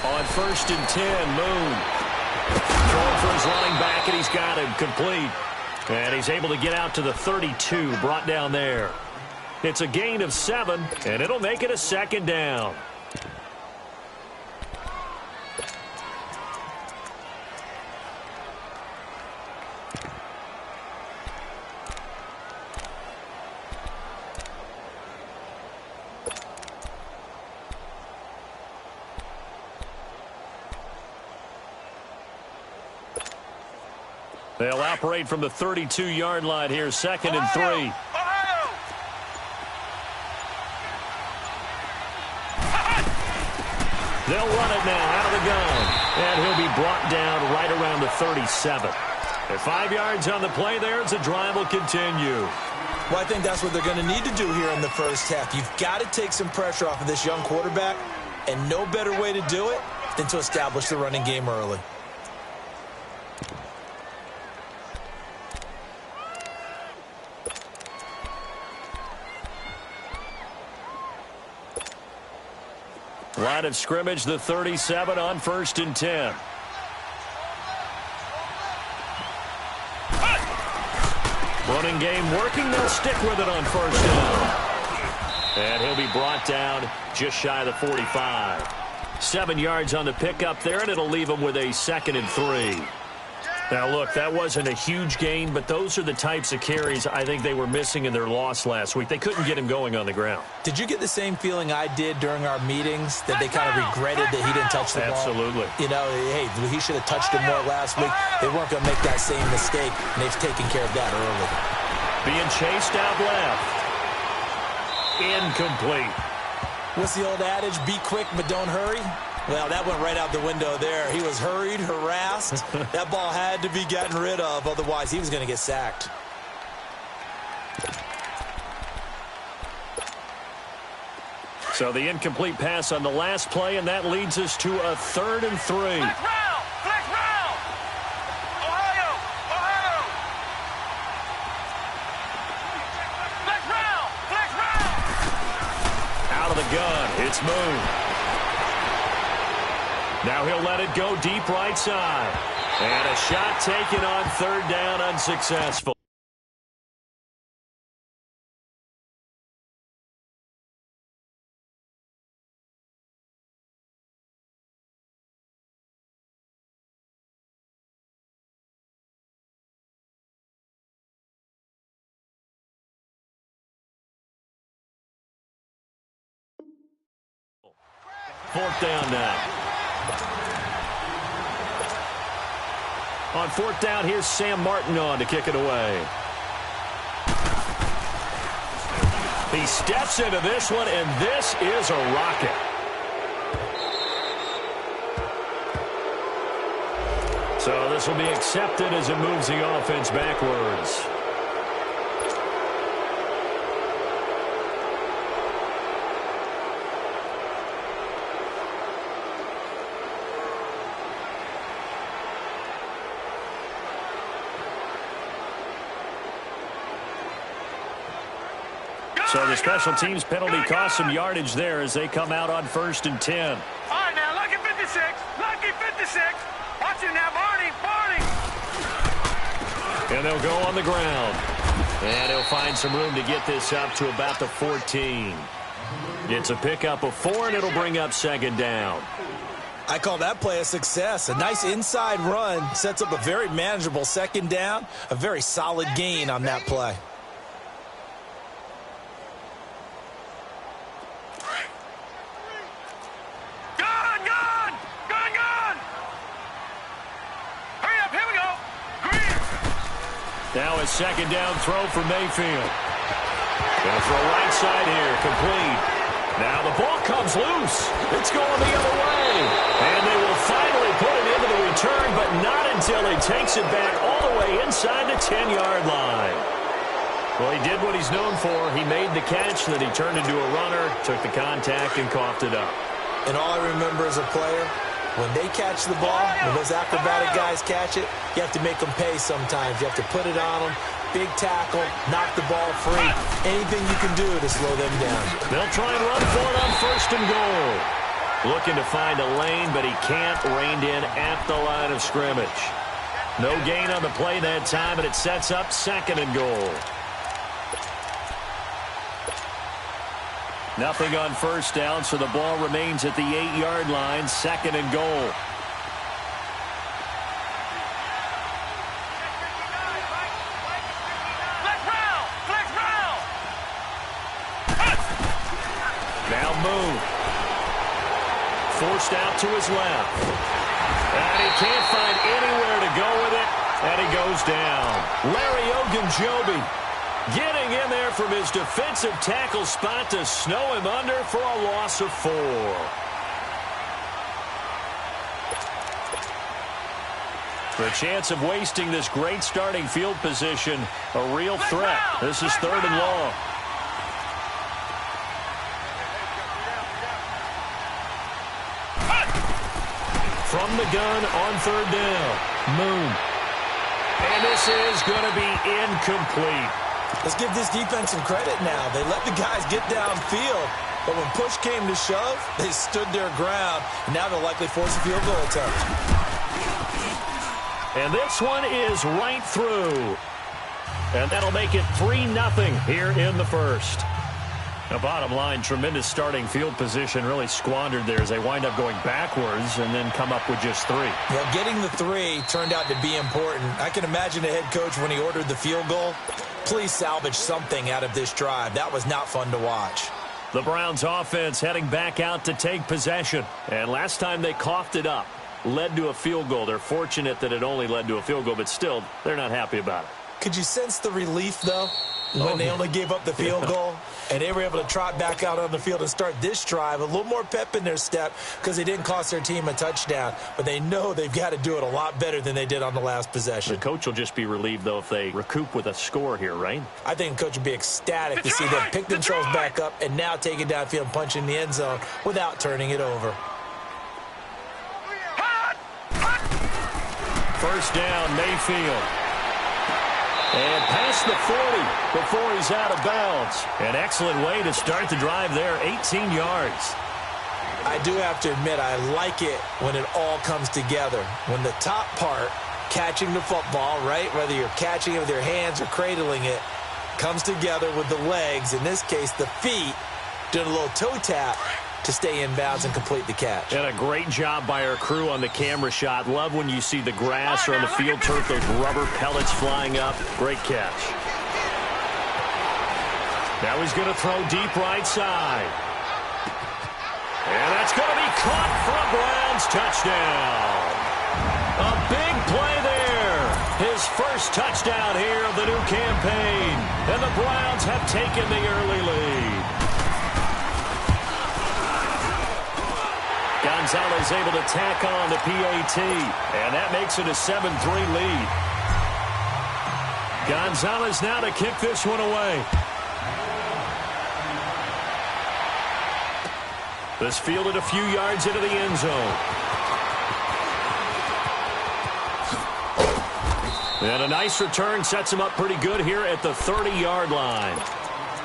On 1st and 10, Moon. Throwing for his running back, and he's got him complete. And he's able to get out to the 32, brought down there. It's a gain of 7, and it'll make it a 2nd down. They'll operate from the 32-yard line here, 2nd and 3. They'll run it now out of the gun. And he'll be brought down right around the 37. At 5 yards on the play there, as the drive will continue. Well, I think that's what they're going to need to do here in the first half. You've got to take some pressure off of this young quarterback, and no better way to do it than to establish the running game early. Line of scrimmage, the 37 on 1st and 10. Running game working. They'll stick with it on 1st down. And he'll be brought down just shy of the 45. 7 yards on the pickup there, and it'll leave him with a 2nd and 3. Now, look, that wasn't a huge gain, but those are the types of carries I think they were missing in their loss last week. They couldn't get him going on the ground. Did you get the same feeling I did during our meetings, that they kind of regretted that he didn't touch the ball? Absolutely. You know, hey, he should have touched it more last week. They weren't going to make that same mistake, and they've taken care of that early. Being chased out left. Incomplete. What's the old adage? Be quick, but don't hurry. Well, that went right out the window there. He was hurried, harassed. That ball had to be gotten rid of, otherwise he was going to get sacked. So the incomplete pass on the last play, and that leads us to a 3rd and 3. Flex round! Ohio! Ohio! Flex round! Out of the gun, it's Moon. Now he'll let it go deep right side. And a shot taken on 3rd down, unsuccessful. Fourth down now. On 4th down, here's Sam Martin on to kick it away. He steps into this one, and this is a rocket. So this will be accepted as it moves the offense backwards. So the special teams penalty cost some yardage there as they come out on 1st and 10. All right, now, lucky 56. Lucky 56. Watch it now, Barney. And they'll go on the ground. And he'll find some room to get this up to about the 14. It's a pickup of 4, and it'll bring up 2nd down. I call that play a success. A nice inside run sets up a very manageable 2nd down. A very solid gain on that play. Now a 2nd down throw for Mayfield. Going to throw right side here, complete. Now the ball comes loose. It's going the other way. And they will finally put it into the return, but not until he takes it back all the way inside the 10-yard line. Well, he did what he's known for. He made the catch, then he turned into a runner, took the contact, and coughed it up. And all I remember as a player, When they catch the ball, when those acrobatic guys catch it, you have to make them pay sometimes. You have to put it on them. Big tackle, knock the ball free. Anything you can do to slow them down. They'll try and run for it on 1st and goal. Looking to find a lane, but he can't. Reined in at the line of scrimmage. No gain on the play that time, and it sets up 2nd and goal. Nothing on 1st down, so the ball remains at the 8-yard line. 2nd and goal. Now Moon. Forced out to his left. And he can't find anywhere to go with it. And he goes down. Larry Ogunjobi getting in there from his defensive tackle spot to snow him under for a loss of 4. The chance of wasting this great starting field position, a real threat. This is 3rd and long. From the gun on 3rd down, Moon. And this is going to be incomplete. Let's give this defense some credit now. They let the guys get downfield, but when push came to shove, they stood their ground. Now they'll likely force a field goal attempt. And this one is right through. And that'll make it 3-0 here in the 1st. The bottom line, tremendous starting field position, really squandered there as they wind up going backwards and then come up with just 3. Well, getting the 3 turned out to be important. I can imagine the head coach when he ordered the field goal. Please salvage something out of this drive. That was not fun to watch. The Browns offense heading back out to take possession. And last time they coughed it up, led to a field goal. They're fortunate that it only led to a field goal, but still, they're not happy about it. Could you sense the relief, though, when they only gave up the field goal? And they were able to trot back out on the field and start this drive. A little more pep in their step because they didn't cost their team a touchdown. But they know they've got to do it a lot better than they did on the last possession. The coach will just be relieved, though, if they recoup with a score here, right? I think the coach would be ecstatic to see them pick themselves back up and now take it downfield and punch in the end zone without turning it over. 1st down, Mayfield. And past the 40 before he's out of bounds. An excellent way to start the drive there, 18 yards. I do have to admit, I like it when it all comes together. When the top part, catching the football, right, whether you're catching it with your hands or cradling it, comes together with the legs, in this case the feet, doing a little toe tap to stay in bounds and complete the catch. And a great job by our crew on the camera shot. Love when you see the grass or on the field turf, those rubber pellets flying up. Great catch. Now he's going to throw deep right side. And that's going to be caught for a Browns touchdown. A big play there. His first touchdown here of the new campaign. And the Browns have taken the early lead. Gonzalez able to tack on the PAT, and that makes it a 7-3 lead. Gonzalez now to kick this one away. This fielded a few yards into the end zone. And a nice return sets him up pretty good here at the 30-yard line.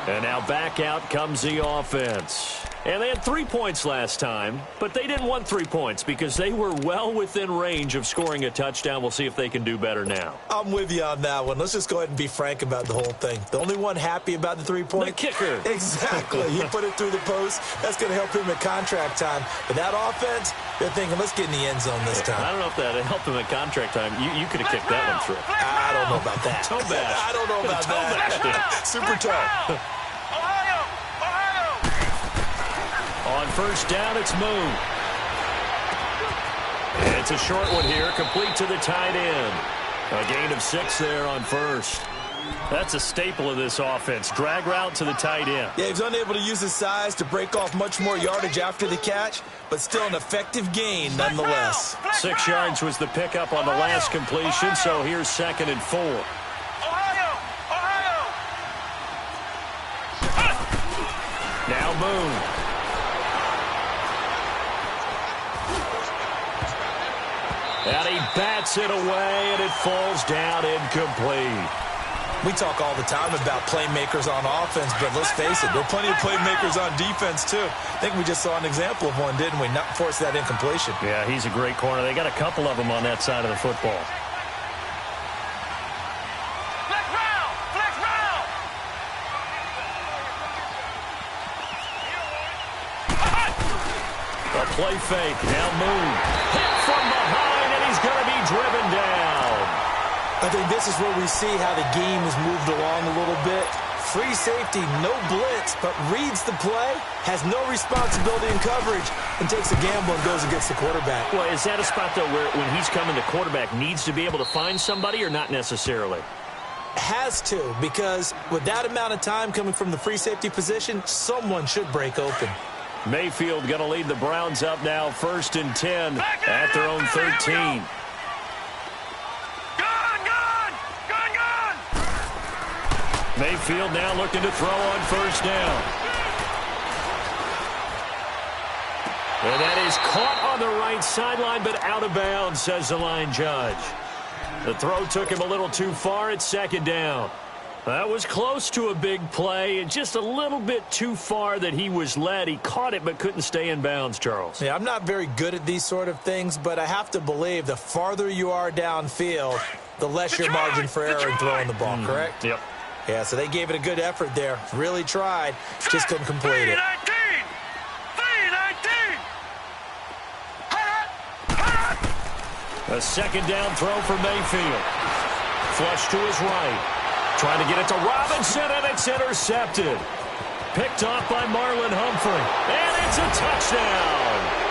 And now back out comes the offense. And they had 3 points last time, but they didn't want 3 points because they were well within range of scoring a touchdown. We'll see if they can do better now. I'm with you on that one. Let's just go ahead and be frank about the whole thing. The only one happy about the 3-point? The kicker. Exactly. He put it through the post. That's going to help him at contract time. But that offense, they're thinking, let's get in the end zone this time. I don't know if that helped him at contract time. You could have kicked that one through. I don't know about that. Toe bash. I don't know about that. Super toe. On 1st down, it's Moon. And it's a short one here, complete to the tight end. A gain of 6 there on 1st. That's a staple of this offense. Drag route to the tight end. Yeah, he was unable to use his size to break off much more yardage after the catch, but still an effective gain nonetheless. 6 yards was the pickup on the last completion, so here's 2nd and 4. Now Moon. And he bats it away, and it falls down incomplete. We talk all the time about playmakers on offense, but let's face it, there are plenty of playmakers on defense, too. I think we just saw an example of one, didn't we? Not force that incompletion. Yeah, he's a great corner. They got a couple of them on that side of the football. Flex round! Flex round! A play fake, now move. Hit from behind, and he's going to be driven down. I think this is where we see how the game has moved along a little bit. Free safety, no blitz, but reads the play, has no responsibility in coverage, and takes a gamble and goes against the quarterback. Well, is that a spot, though, where when he's coming, the quarterback needs to be able to find somebody or not necessarily? Has to, because with that amount of time coming from the free safety position, someone should break open. Mayfield going to lead the Browns up now, 1st and 10 at their own 13. Mayfield now looking to throw on 1st down. And that is caught on the right sideline, but out of bounds, says the line judge. The throw took him a little too far at 2nd down. That was close to a big play, and just a little bit too far that he was led. He caught it but couldn't stay in bounds, Charles. Yeah, I'm not very good at these sort of things, but I have to believe the farther you are downfield, the less your margin for error in throwing the ball, correct? Yep. Yeah, so they gave it a good effort there. Really tried. Just couldn't complete it. 3-19. A 2nd down throw for Mayfield. Flush to his right. Trying to get it to Robinson, and it's intercepted. Picked off by Marlon Humphrey. And it's a touchdown.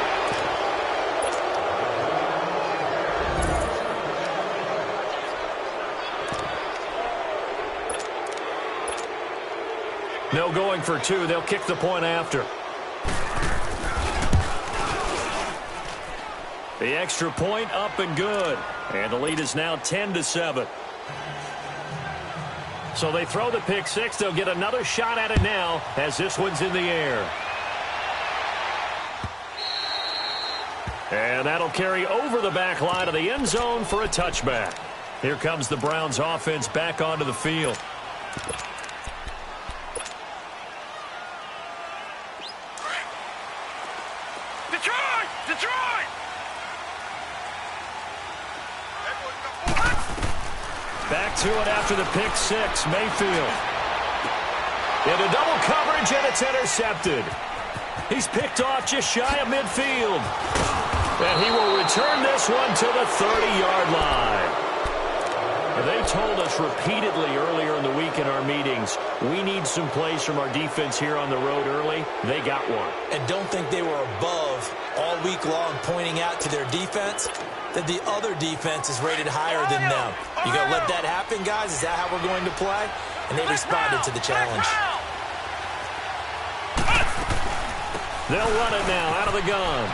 No going for 2. They'll kick the point after. The extra point up and good. And the lead is now 10-7. So they throw the pick 6. They'll get another shot at it now as this one's in the air. And that'll carry over the back line of the end zone for a touchback. Here comes the Browns offense back onto the field. Detroit! Back to it after the pick 6. Mayfield. Into double coverage, and it's intercepted. He's picked off just shy of midfield. And he will return this one to the 30-yard line. They told us repeatedly earlier in the week in our meetings, we need some plays from our defense here on the road early. They got one. And don't think they were above all week long pointing out to their defense that the other defense is rated higher than them. You going to let that happen, guys? Is that how we're going to play? And they responded to the challenge. They'll run it now out of the gun.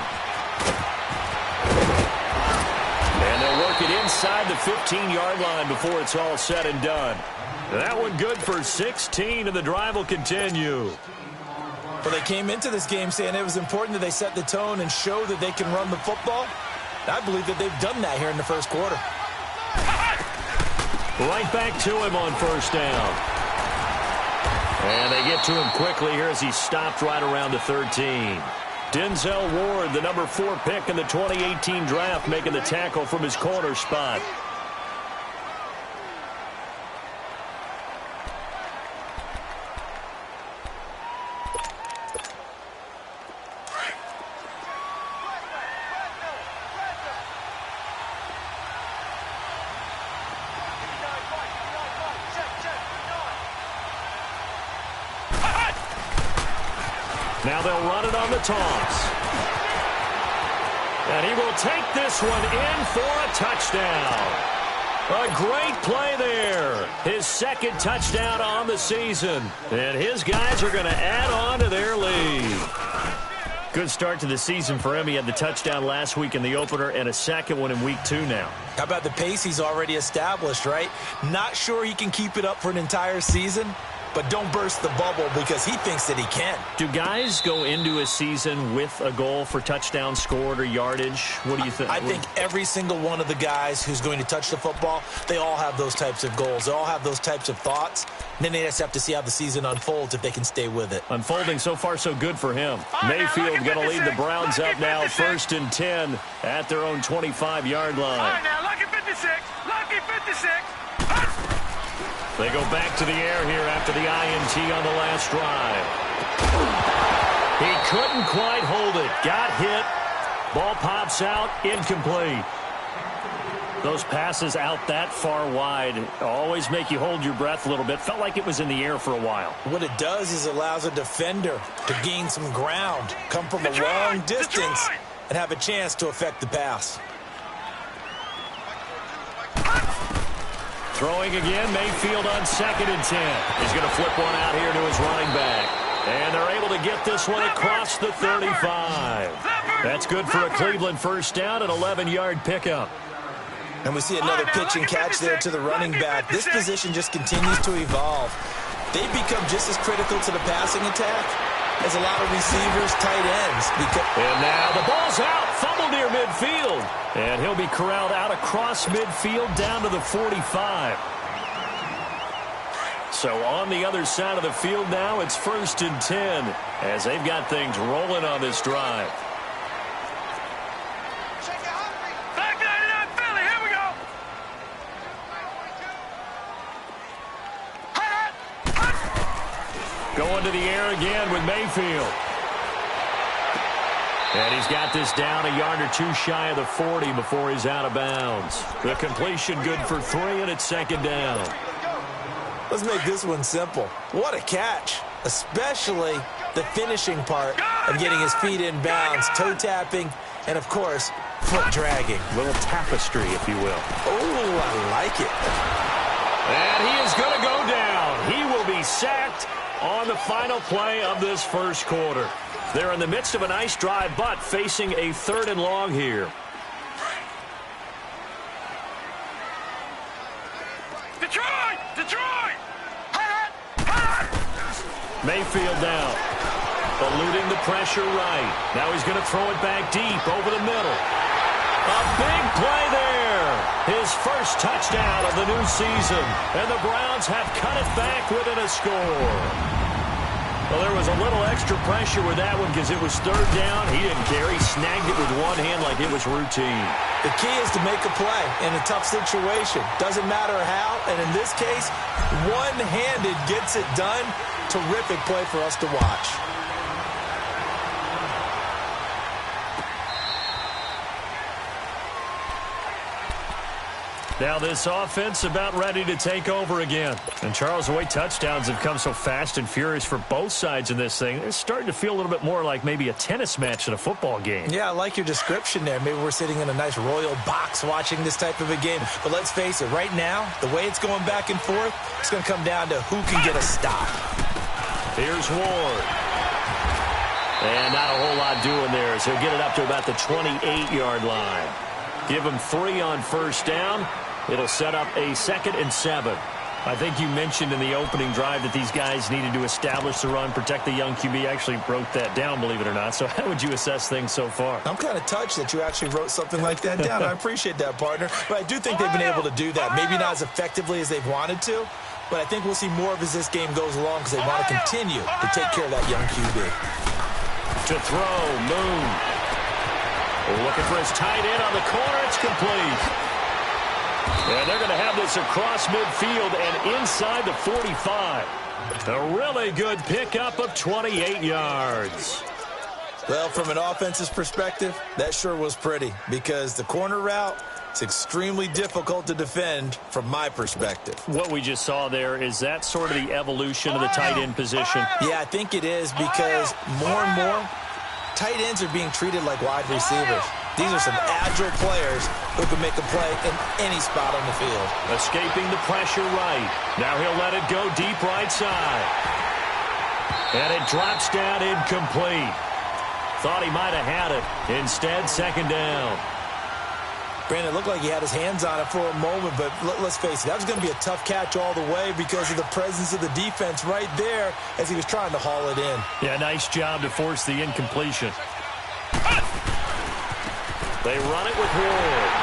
And they'll work it inside the 15-yard line before it's all said and done. That one good for 16, and the drive will continue. Well, they came into this game saying it was important that they set the tone and show that they can run the football. I believe that they've done that here in the first quarter. Right back to him on 1st down. And they get to him quickly here as he stopped right around the 13. Denzel Ward, the number 4 pick in the 2018 draft, making the tackle from his corner spot. Now they'll run it on the toss. And he will take this one in for a touchdown. A great play there. His 2nd touchdown on the season. And his guys are going to add on to their lead. Good start to the season for him. He had the touchdown last week in the opener and a 2nd one in week 2 now. How about the pace he's already established, right? Not sure he can keep it up for an entire season, but don't burst the bubble because he thinks that he can. Do guys go into a season with a goal for touchdown scored or yardage? What do you think? I think every single one of the guys who's going to touch the football, they all have those types of goals. They all have those types of thoughts. And then they just have to see how the season unfolds if they can stay with it. Unfolding so far so good for him. Mayfield going to lead the Browns up now 1st and 10 at their own 25-yard line. All right, now, lucky 56. Lucky 56. They go back to the air here after the INT on the last drive. He couldn't quite hold it. Got hit. Ball pops out. Incomplete. Those passes out that far wide always make you hold your breath a little bit. Felt like it was in the air for a while. What it does is it allows a defender to gain some ground, come from a long distance, and have a chance to affect the pass. Throwing again, Mayfield on 2nd and 10. He's going to flip one out here to his running back. And they're able to get this one across the 35. That's good for a Cleveland first down, an 11-yard pickup. And we see another pitch and catch there to the running back. This position just continues to evolve. They've become just as critical to the passing attack as a lot of receivers, tight ends. And now the ball's out. Fumble near midfield. And he'll be corralled out across midfield down to the 45. So on the other side of the field now, it's 1st and 10 as they've got things rolling on this drive. Going to the air again with Mayfield. And he's got this down a yard or two shy of the 40 before he's out of bounds. The completion good for 3, and it's 2nd down. Let's make this one simple. What a catch, especially the finishing part of getting his feet in bounds, toe tapping, and, of course, foot dragging. A little tapestry, if you will. Oh, I like it. And he is going to go down. He will be sacked on the final play of this first quarter. They're in the midst of a nice drive, but facing a 3rd and long here. Detroit! Detroit! Mayfield down. Eluding the pressure right. Now he's going to throw it back deep over the middle. A big play there. His first touchdown of the new season. And the Browns have cut it back within a score. Well, there was a little extra pressure with that one because it was 3rd down. He didn't care. He snagged it with one hand like it was routine. The key is to make a play in a tough situation. Doesn't matter how, and in this case, one-handed gets it done. Terrific play for us to watch. Now this offense about ready to take over again. And Charles, the way touchdowns have come so fast and furious for both sides in this thing, it's starting to feel a little bit more like maybe a tennis match in a football game. Yeah, I like your description there. Maybe we're sitting in a nice royal box watching this type of a game. But let's face it, right now, the way it's going back and forth, it's going to come down to who can get a stop. Here's Ward. And not a whole lot doing there as he'll get it up to about the 28-yard line. Give him 3 on first down. It'll set up a 2nd and 7. I think you mentioned in the opening drive that these guys needed to establish the run, protect the young QB. Actually wrote that down, believe it or not. So how would you assess things so far? I'm kind of touched that you actually wrote something like that down. I appreciate that, partner. But I do think they've been able to do that. Maybe not as effectively as they've wanted to, but I think we'll see more of as this game goes along because they want to continue to take care of that young QB. To throw, Moon. Looking for his tight end on the corner. It's complete. And they're going to have this across midfield and inside the 45. A really good pickup of 28 yards. Well, from an offensive perspective, that sure was pretty because the corner route is extremely difficult to defend from my perspective. What we just saw there, is that sort of the evolution of the tight end position? Yeah, I think it is because more and more tight ends are being treated like wide receivers. These are some agile players who can make a play in any spot on the field. Escaping the pressure right. Now he'll let it go deep right side. And it drops down incomplete. Thought he might have had it. Instead, 2nd down. Brandon, it looked like he had his hands on it for a moment, but let's face it, that was going to be a tough catch all the way because of the presence of the defense right there as he was trying to haul it in. Yeah, nice job to force the incompletion. They run it with Ward.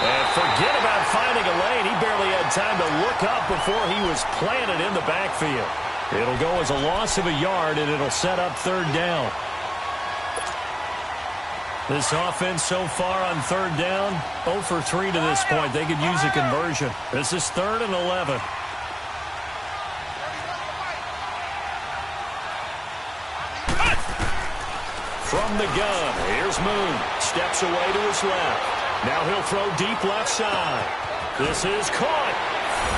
And forget about finding a lane. He barely had time to look up before he was planted in the backfield. It'll go as a loss of a yard, and it'll set up third down. This offense so far on third down, 0 for 3 to this point. They could use a conversion. This is 3rd and 11. From the gun, here's Moon. Steps away to his left. Now he'll throw deep left side. This is caught.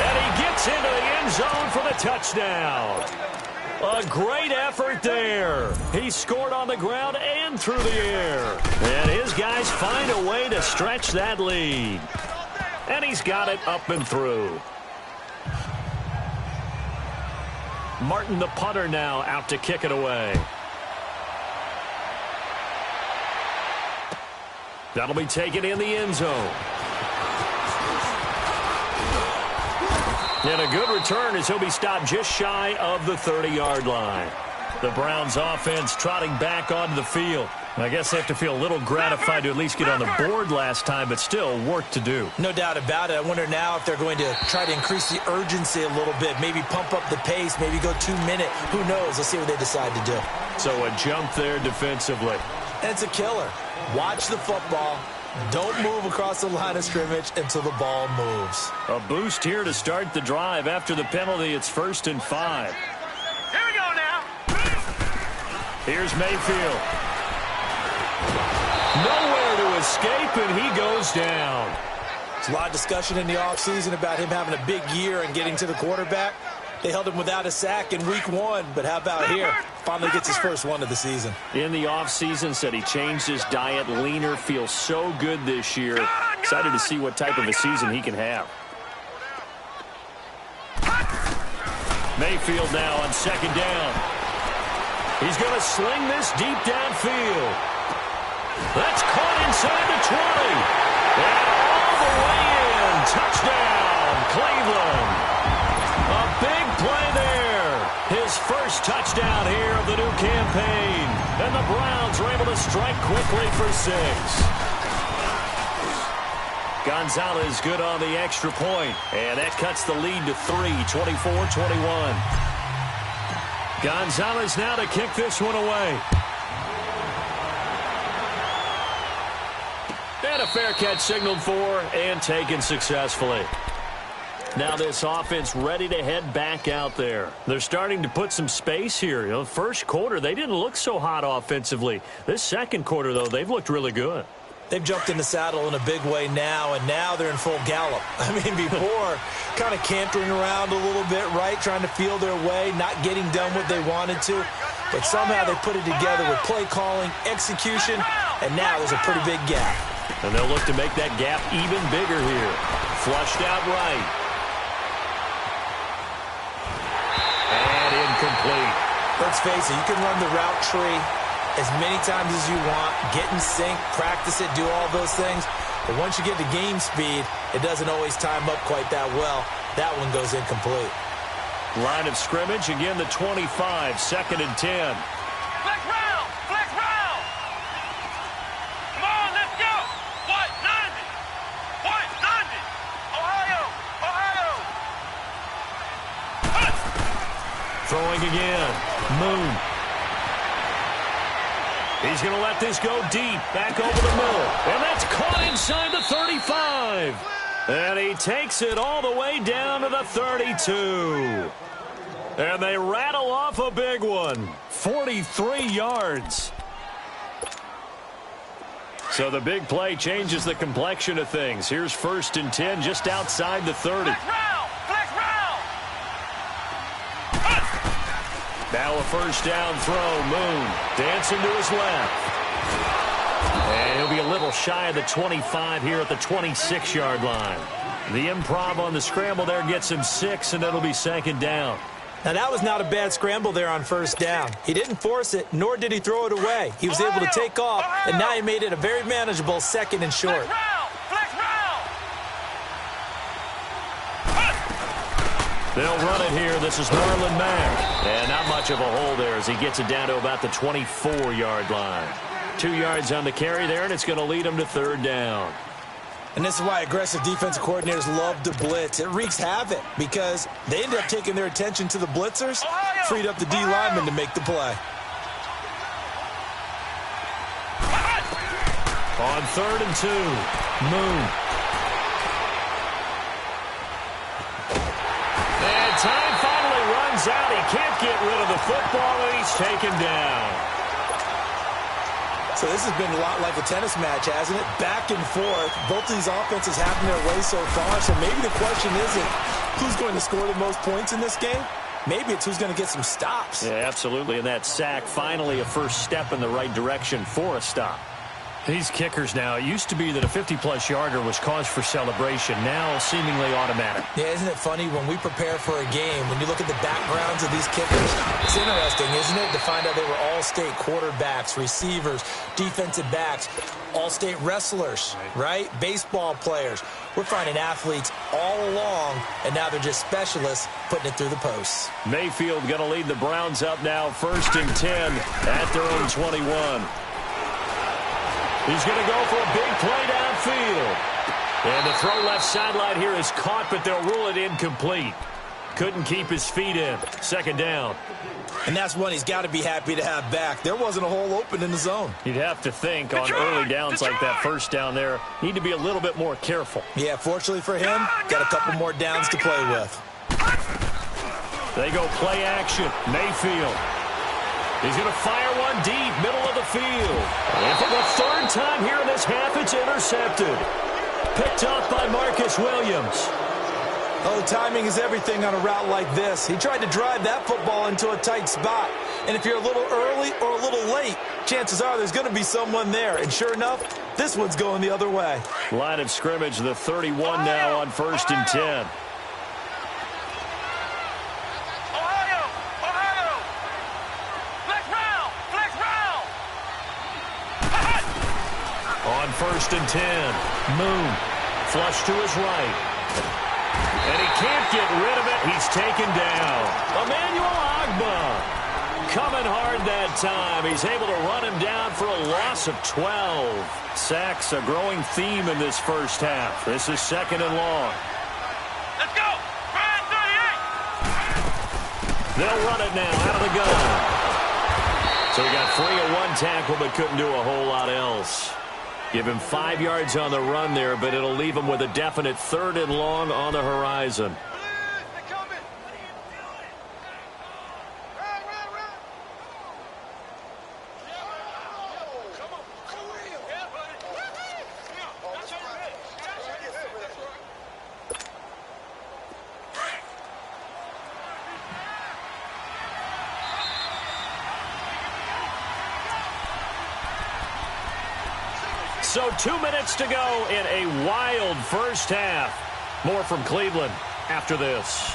And he gets into the end zone for the touchdown. A great effort there. He scored on the ground and through the air. And his guys find a way to stretch that lead. And he's got it up and through. Martin, the punter, now out to kick it away. That'll be taken in the end zone. And a good return as he'll be stopped just shy of the 30-yard line. The Browns offense trotting back onto the field. I guess they have to feel a little gratified to at least get on the board last time, but still work to do. No doubt about it. I wonder now if they're going to try to increase the urgency a little bit, maybe pump up the pace, maybe go 2-minute. Who knows? Let's see what they decide to do. So a jump there defensively. And it's a killer. Watch the football. Don't move across the line of scrimmage until the ball moves. A boost here to start the drive. After the penalty, it's 1st and 5. Here we go now. Here's Mayfield. Nowhere to escape, and he goes down. There's a lot of discussion in the offseason about him having a big year and getting to the quarterback. They held him without a sack in week 1, but how about here? Finally gets his first one of the season. In the offseason, said he changed his diet, leaner, feels so good this year. Excited to see what type of a season he can have. Mayfield now on 2nd down. He's going to sling this deep downfield. That's caught inside the 20. And all the way in. Touchdown, Cleveland. A big play there. His first touchdown here of the new campaign. And the Browns are able to strike quickly for 6. Gonzalez good on the extra point. And that cuts the lead to 3, 24-21. Gonzalez now to kick this one away. And a fair catch signaled for and taken successfully. Now this offense ready to head back out there. They're starting to put some space here. You know, first quarter, they didn't look so hot offensively. This second quarter, though, they've looked really good. They've jumped in the saddle in a big way now, and now they're in full gallop. I mean, before, kind of cantering around a little bit, right, trying to feel their way, not getting done what they wanted to. But somehow they put it together with play calling, execution, and now there's a pretty big gap. And they'll look to make that gap even bigger here. Flushed out right. And incomplete. Let's face it, you can run the route tree as many times as you want, get in sync, practice it, do all those things. But once you get to game speed, it doesn't always time up quite that well. That one goes incomplete. Line of scrimmage, again the 25, 2nd and 10. Flex round! Flex round! Come on, let's go! What? 90! What? 90! Ohio! Ohio! Throwing again. Moon. He's going to let this go deep, back over the middle. And that's caught inside the 35. And he takes it all the way down to the 32. And they rattle off a big one. 43 yards. So the big play changes the complexion of things. Here's 1st and 10 just outside the 30. Flex round! Flex round! Now a first down throw. Moon dancing to his left. And he'll be a little shy of the 25 here at the 26-yard line. The improv on the scramble there gets him 6, and it'll be 2nd down. Now, that was not a bad scramble there on first down. He didn't force it, nor did he throw it away. He was able to take off, and now he made it a very manageable 2nd and short. Flex route. They'll run it here. This is Marlon Mack. And not much of a hole there as he gets it down to about the 24-yard line. 2 yards on the carry there, and it's going to lead him to 3rd down. And this is why aggressive defensive coordinators love to blitz. It wreaks havoc because they end up taking their attention to the blitzers, freed up the D lineman to make the play. On 3rd and 2, Moon. And time finally runs out. He can't get rid of the football, and he's taken down. So this has been a lot like a tennis match, hasn't it? Back and forth. Both of these offenses having their way so far. So maybe the question isn't who's going to score the most points in this game. Maybe it's who's going to get some stops. Yeah, absolutely. And that sack, finally a first step in the right direction for a stop. These kickers now, it used to be that a 50-plus yarder was cause for celebration. Now seemingly automatic. Yeah, isn't it funny when we prepare for a game, when you look at the backgrounds of these kickers, it's interesting, isn't it, to find out they were all-state quarterbacks, receivers, defensive backs, all-state wrestlers, right? Baseball players. We're finding athletes all along, and now they're just specialists putting it through the posts. Mayfield going to lead the Browns up now, 1st and 10 at their own 21. He's going to go for a big play downfield. And the throw left sideline here is caught, but they'll rule it incomplete. Couldn't keep his feet in. 2nd down. And that's one he's got to be happy to have back. There wasn't a hole open in the zone. You'd have to think on early downs like that first down there, need to be a little bit more careful. Yeah, fortunately for him, got a couple more downs to play with. They go play action. Mayfield. He's going to fire one deep, middle of the field. And for the 3rd time here in this half, it's intercepted. Picked up by Marcus Williams. Oh, timing is everything on a route like this. He tried to drive that football into a tight spot. And if you're a little early or a little late, chances are there's going to be someone there. And sure enough, this one's going the other way. Line of scrimmage, the 31 now on 1st and 10. On 1st and 10, Moon, flush to his right. And he can't get rid of it. He's taken down. Emmanuel Ogbah coming hard that time. He's able to run him down for a loss of 12. Sacks, a growing theme in this first half. This is 2nd and long. Let's go. Ryan 38. They'll run it now out of the gun. So he got free of one tackle but couldn't do a whole lot else. Give him 5 yards on the run there, but it'll leave him with a definite 3rd and long on the horizon. So 2 minutes to go in a wild first half. More from Cleveland after this.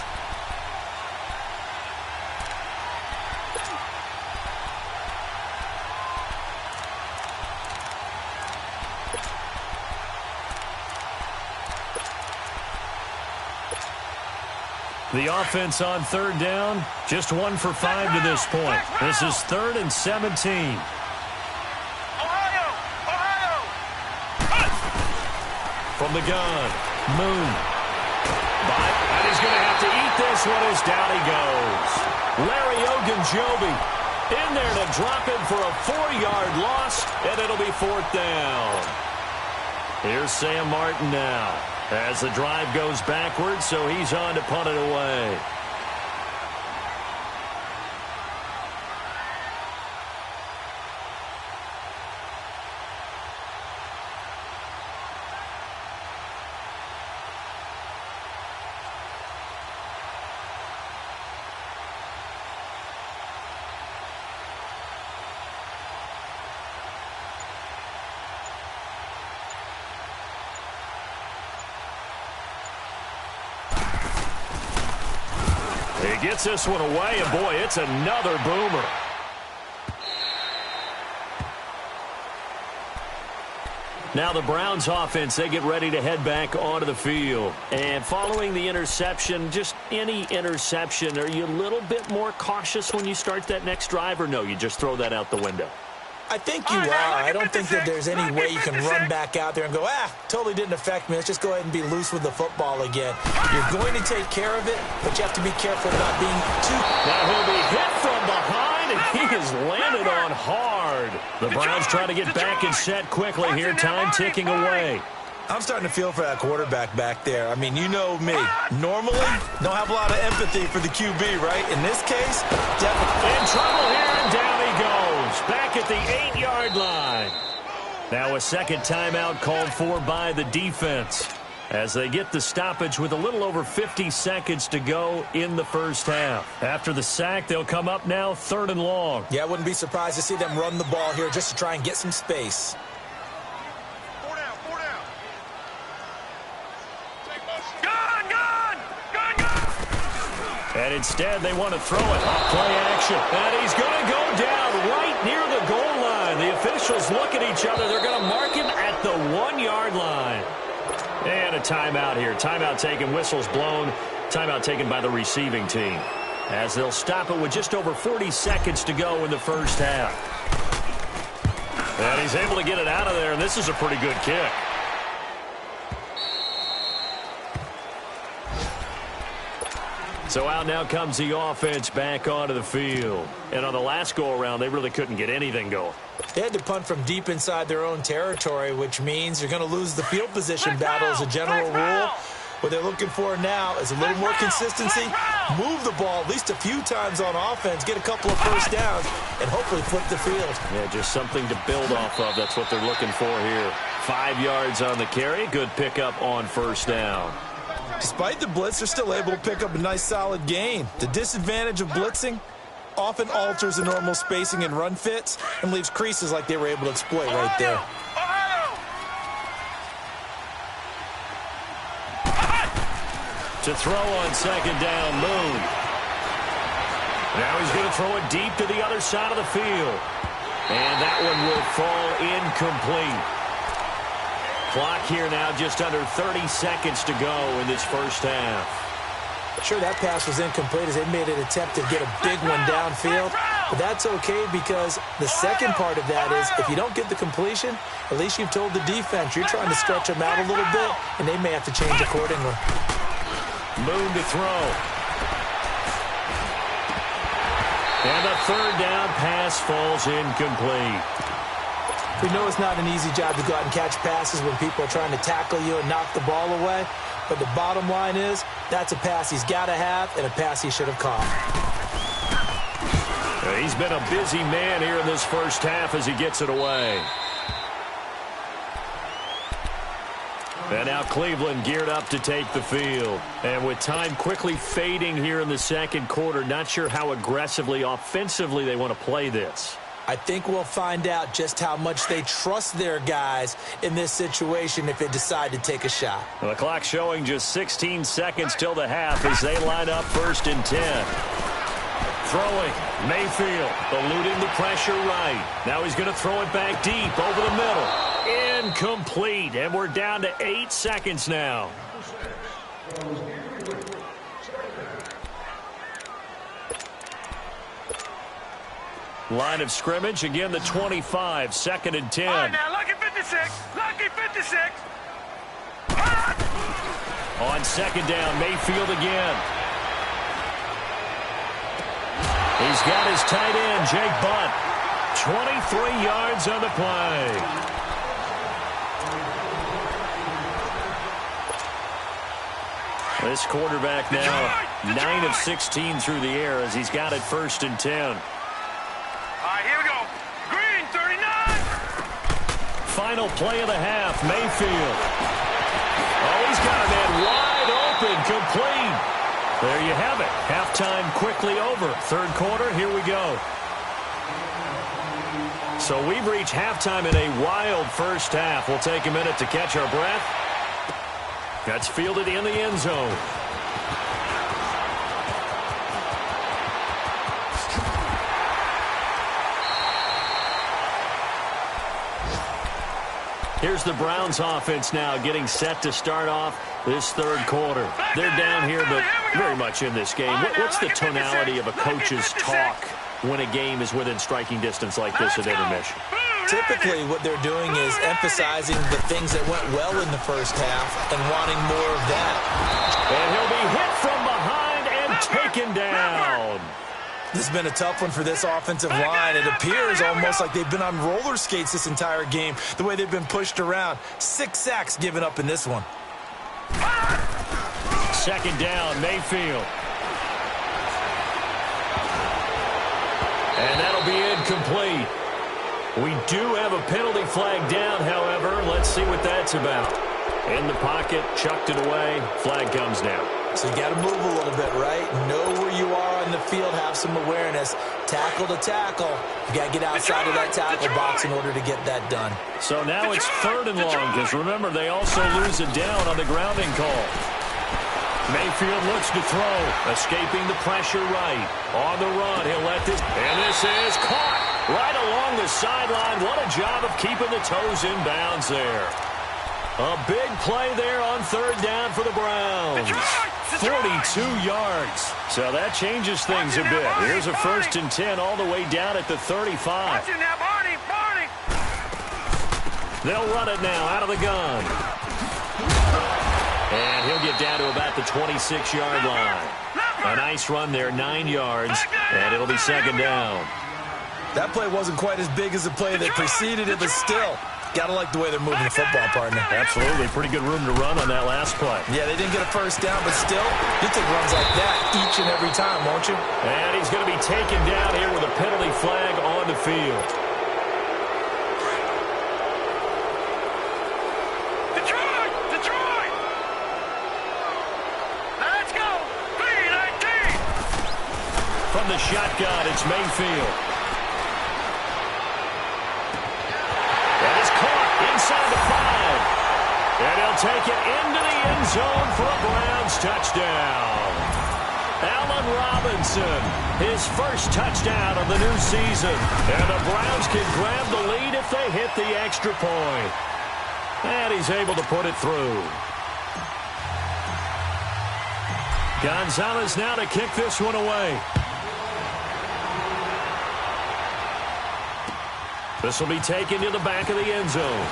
The offense on 3rd down, just 1 for 5 to this point. This is 3rd and 17. From the gun, Moon. And he's going to have to eat this one as down he goes. Larry Ogunjobi in there to drop him for a 4-yard loss, and it'll be 4th down. Here's Sam Martin now as the drive goes backwards, so he's on to punt it away. He gets this one away, and boy, it's another boomer. Now the Browns offense, they get ready to head back onto the field. And following the interception, just any interception, are you a little bit more cautious when you start that next drive, or no, you just throw that out the window? I think you are. I don't think that there's any way you can run back out there and go, totally didn't affect me. Let's just go ahead and be loose with the football again. You're going to take care of it, but you have to be careful not being too... Now he'll be hit from behind, and he has landed on hard. The Browns trying to get back and set quickly here. Time ticking away. I'm starting to feel for that quarterback back there. I mean, you know me. Normally, don't have a lot of empathy for the QB, right? In this case, definitely. In trouble here, and down he goes. Back at the 8-yard line. Now a second timeout called for by the defense as they get the stoppage with a little over 50 seconds to go in the first half. After the sack, they'll come up now 3rd and long. Yeah, I wouldn't be surprised to see them run the ball here just to try and get some space. And instead, they want to throw it. Play action. And he's going to go down right near the goal line. The officials look at each other. They're going to mark him at the 1-yard line. And a timeout here. Timeout taken. Whistles blown. Timeout taken by the receiving team. As they'll stop it with just over 40 seconds to go in the first half. And he's able to get it out of there. And this is a pretty good kick. So out now comes the offense back onto the field. And on the last go-around, they really couldn't get anything going. They had to punt from deep inside their own territory, which means you're going to lose the field position battle as a general rule. What they're looking for now is a little more consistency, move the ball at least a few times on offense, get a couple of first downs, and hopefully flip the field. Yeah, just something to build off of. That's what they're looking for here. 5 yards on the carry. Good pickup on first down. Despite the blitz, they're still able to pick up a nice solid gain. The disadvantage of blitzing often alters the normal spacing and run fits and leaves creases like they were able to exploit right there. To throw on second down, Moon. Now he's going to throw it deep to the other side of the field. And that one will fall incomplete. Clock here now just under 30 seconds to go in this first half. Sure, that pass was incomplete as they made an attempt to get a big one downfield. But that's okay because the second part of that is if you don't get the completion, at least you've told the defense you're trying to stretch them out a little bit, and they may have to change accordingly. Moon to throw. And the third down pass falls incomplete. We know it's not an easy job to go out and catch passes when people are trying to tackle you and knock the ball away. But the bottom line is, that's a pass he's got to have and a pass he should have caught. He's been a busy man here in this first half as he gets it away. And now Cleveland geared up to take the field. And with time quickly fading here in the second quarter, not sure how aggressively, offensively they want to play this. I think we'll find out just how much they trust their guys in this situation if they decide to take a shot. Well, the clock showing just 16 seconds till the half as they line up 1st and 10. Throwing, Mayfield, eluding the pressure right. Now he's going to throw it back deep over the middle. Incomplete, and we're down to 8 seconds now. Line of scrimmage, again the 25, 2nd and 10. All right, now, lucky 56, lucky 56. On second down, Mayfield again. He's got his tight end, Jake Butt. 23 yards on the play. This quarterback now 9 of 16 through the air as he's got it 1st and 10. Here we go. Green, 39. Final play of the half, Mayfield. Oh, he's got a man wide open, complete. There you have it. Halftime quickly over. Third quarter, here we go. So we've reached halftime in a wild first half. We'll take a minute to catch our breath. That's fielded in the end zone. Here's the Browns offense now getting set to start off this third quarter. They're down here, but very much in this game. What's the tonality of a coach's talk when a game is within striking distance like this at intermission? Typically, what they're doing is emphasizing the things that went well in the first half and wanting more of that. And he'll be hit from behind and taken down. This has been a tough one for this offensive line. It appears almost like they've been on roller skates this entire game, the way they've been pushed around. 6 sacks given up in this one. Second down, Mayfield. And that'll be incomplete. We do have a penalty flag down, however. Let's see what that's about. In the pocket, chucked it away. Flag comes down. So you got to move a little bit, right? Know where you are on the field, have some awareness. Tackle to tackle. You got to get outside of that tackle box in order to get that done. So now it's third and long, because remember, they also lose it down on the grounding call. Mayfield looks to throw, escaping the pressure right. On the run, he'll let this, and this is caught right along the sideline. What a job of keeping the toes in bounds there. A big play there on third down for the Browns. 42 yards. So that changes things a bit. Here's a 1st and 10 all the way down at the 35. They'll run it now out of the gun. And he'll get down to about the 26-yard line. A nice run there, 9 yards, and it'll be second down. That play wasn't quite as big as the play that preceded it, but still, gotta like the way they're moving the football, partner. Absolutely. Pretty good room to run on that last play. Yeah, they didn't get a first down, but still, you take runs like that each and every time, won't you? And he's going to be taken down here with a penalty flag on the field. Detroit! Let's go! 3-19! From the shotgun, it's Mayfield. Inside the 5. And he'll take it into the end zone for a Browns touchdown. Allen Robinson, his first touchdown of the new season. And the Browns can grab the lead if they hit the extra point. And he's able to put it through. Gonzalez now to kick this one away. This will be taken to the back of the end zone.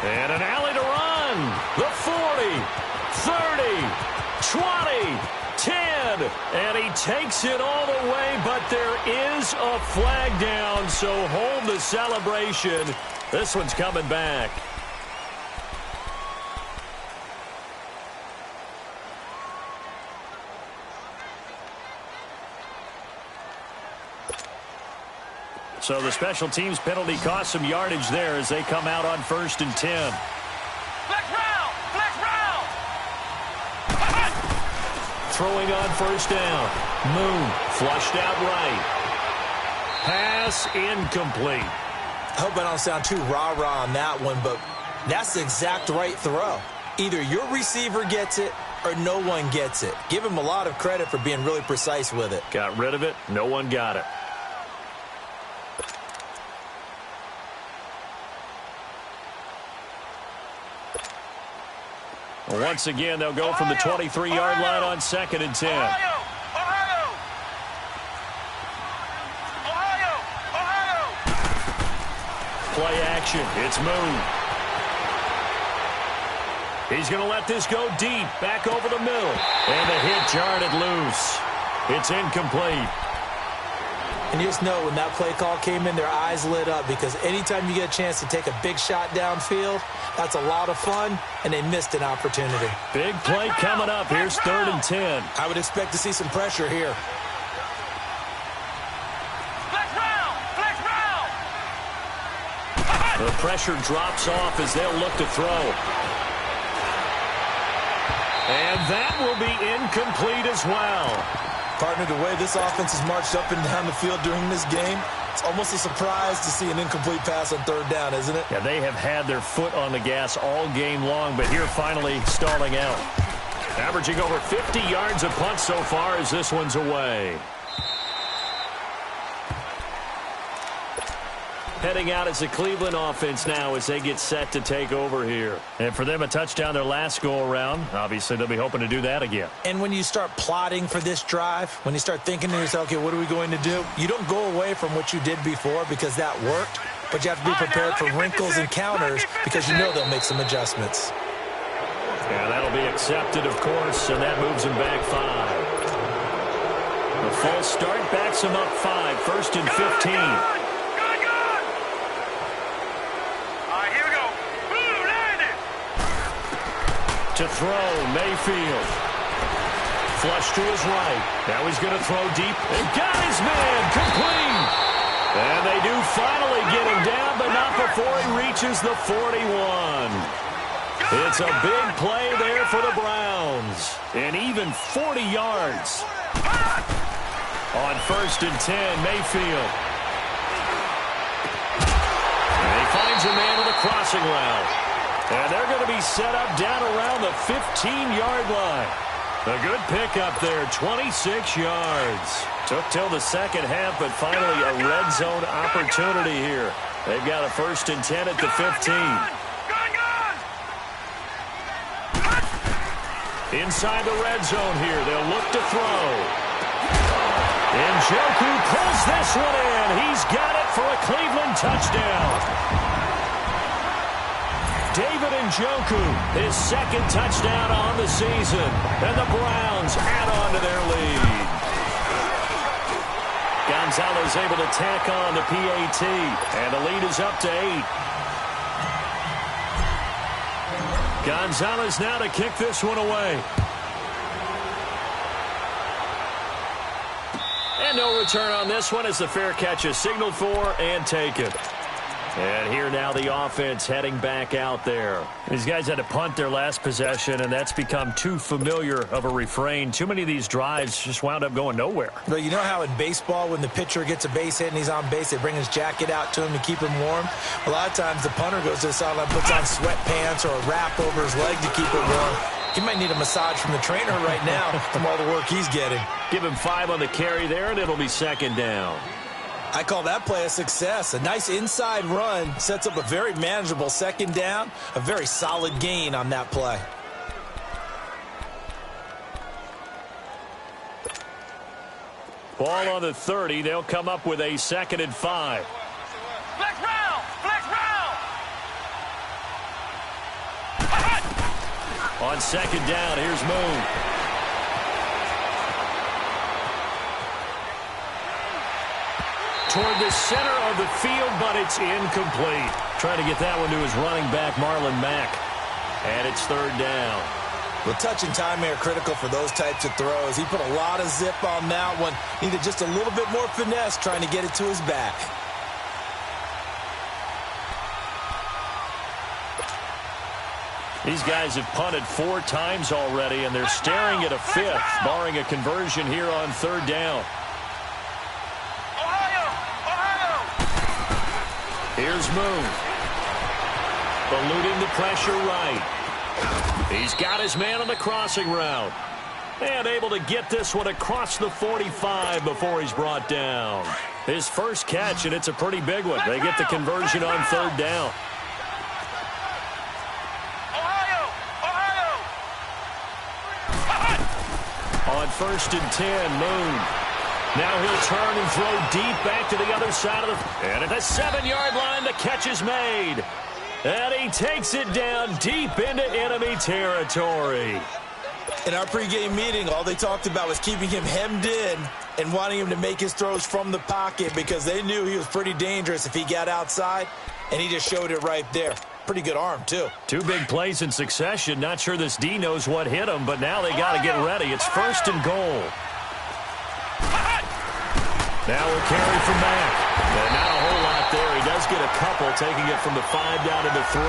And an alley to run. The 40, 30, 20, 10. And he takes it all the way, but there is a flag down, so hold the celebration. This one's coming back. So the special teams penalty cost some yardage there as they come out on 1st and 10. Flex round! Throwing on first down. Moon flushed out right. Pass incomplete. I hope I don't sound too rah-rah on that one, but that's the exact right throw. Either your receiver gets it or no one gets it. Give him a lot of credit for being really precise with it. Got rid of it. No one got it. Once again, they'll go from the 23-yard line on 2nd and 10. Play action. It's Moon. He's going to let this go deep, back over the middle. And the hit jarred it loose. It's incomplete. And you just know when that play call came in, their eyes lit up because anytime you get a chance to take a big shot downfield, that's a lot of fun, and they missed an opportunity. Big play coming up. Here's 3rd and 10. I would expect to see some pressure here. The pressure drops off as they'll look to throw. And that will be incomplete as well. Partner, the way this offense has marched up and down the field during this game, it's almost a surprise to see an incomplete pass on 3rd down, isn't it? Yeah, they have had their foot on the gas all game long, but here finally stalling out. Averaging over 50 yards a punt so far as this one's away. heading out as the Cleveland offense now as they get set to take over here. And for them, a touchdown their last go-around. Obviously, they'll be hoping to do that again. And when you start plotting for this drive, when you start thinking to yourself, okay, what are we going to do? You don't go away from what you did before because that worked, but you have to be prepared for wrinkles and counters because you know they'll make some adjustments. Yeah, that'll be accepted, of course, and that moves them back 5. The false start backs them up 5, 1st and 15. Good. All right, here we go. Ooh, landed. To throw, Mayfield. Flush to his right. Now he's going to throw deep. And got his man, complete. And they do finally get him down, but not before he reaches the 41. It's a big play there for the Browns. And even 40 yards. On 1st and 10, Mayfield. And he finds a man on the crossing route. And they're going to be set up down around the 15-yard line. A good pickup there, 26 yards. Took till the second half, but finally a red zone opportunity here. They've got a 1st and 10 at the 15. Inside the red zone here, they'll look to throw. Njoku pulls this one in. He's got it for a Cleveland touchdown. David Njoku, his 2nd touchdown on the season. And the Browns add on to their lead. Gonzalez able to tack on the PAT. And the lead is up to 8. Gonzalez now to kick this one away. And no return on this one as the fair catch is signaled for and taken. And here now the offense heading back out there. These guys had to punt their last possession, and that's become too familiar of a refrain. Too many of these drives just wound up going nowhere. But you know how in baseball, when the pitcher gets a base hit and he's on base, they bring his jacket out to him to keep him warm? A lot of times the punter goes to the sideline, puts on sweatpants or a wrap over his leg to keep it warm. He might need a massage from the trainer right now from all the work he's getting. Give him 5 on the carry there, and it'll be 2nd down. I call that play a success. A nice inside run sets up a very manageable 2nd down. A very solid gain on that play. Ball on the 30. They'll come up with a 2nd and 5. Flex round. Flex round. On 2nd down, here's Moon. Toward the center of the field, but it's incomplete. Trying to get that one to his running back, Marlon Mack. And it's 3rd down. Well, touch and time are critical for those types of throws. He put a lot of zip on that one. Needed just a little bit more finesse trying to get it to his back. These guys have punted 4 times already, and they're staring at a 5th, barring a conversion here on 3rd down. Here's Moon. Eluding the pressure right. He's got his man on the crossing route. And able to get this one across the 45 before he's brought down. His first catch, and it's a pretty big one. They get the conversion on 3rd down. On 1st and 10, Moon. Now he'll turn and throw deep back to the other side of the... And at the 7-yard line, the catch is made. And he takes it down deep into enemy territory. In our pregame meeting, all they talked about was keeping him hemmed in and wanting him to make his throws from the pocket because they knew he was pretty dangerous if he got outside, and he just showed it right there. Pretty good arm, too. 2 big plays in succession. Not sure this D knows what hit him, but now they got to get ready. It's 1st and goal. Now we'll carry from Mack. But not a whole lot there. He does get a couple, taking it from the 5 down to the 3.